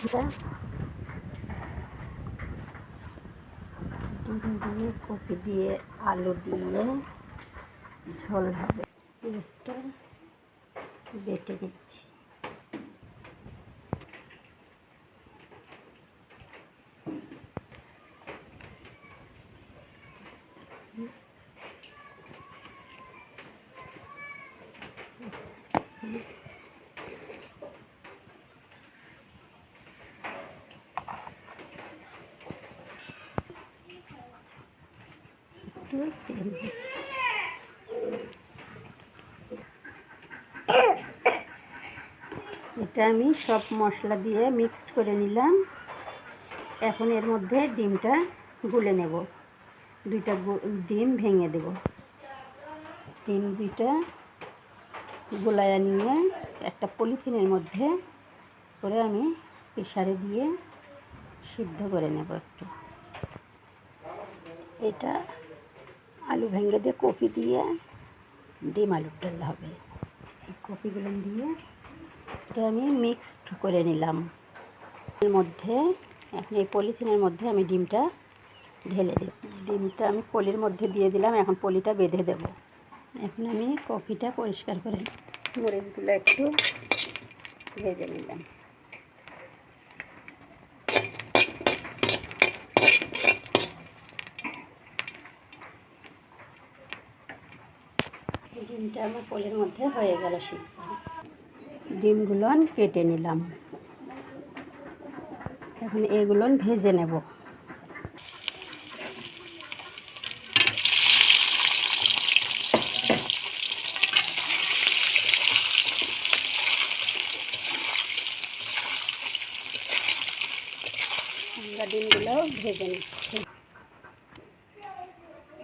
ডিম দিয়ে, কপি দিয়ে, আলু দিয়ে ঝোল হবে। পেঁয়াজটা বেটে নিচ্ছি। এটা আমি সব মশলা দিয়ে মিক্সড করে নিলাম। এখন এর মধ্যে ডিমটা গুলে নেব। দুইটা ডিম ভেঙে দেব। ডিম দুইটা গোলায়া নিয়ে একটা পলিথিনের মধ্যে করে আমি প্রেসারে দিয়ে সিদ্ধ করে নেব একটু। এটা আলু ভেঙে দিয়ে কপি দিয়ে ডিম আলুর ডাল হবে। এই কপিগুলো দিয়ে এটা আমি মিক্সড করে নিলাম। এর মধ্যে এখন এই পলিথিনের মধ্যে আমি ডিমটা ঢেলে দেব। ডিমটা আমি পলির মধ্যে দিয়ে দিলাম। এখন পলিটা বেঁধে দেব। এখন আমি কপিটা পরিষ্কার করে মরিচগুলো একটু ভেজে নিলাম। ডিমটা আমার পলির মধ্যে হয়ে গেল সিদ্ধ। ডিমগুলো কেটে নিলাম। এখন এগুলো ভেজে নেব। আমরা ডিমগুলো ভেজে নিচ্ছি।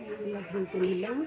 এগুলো ভেজে নিলাম।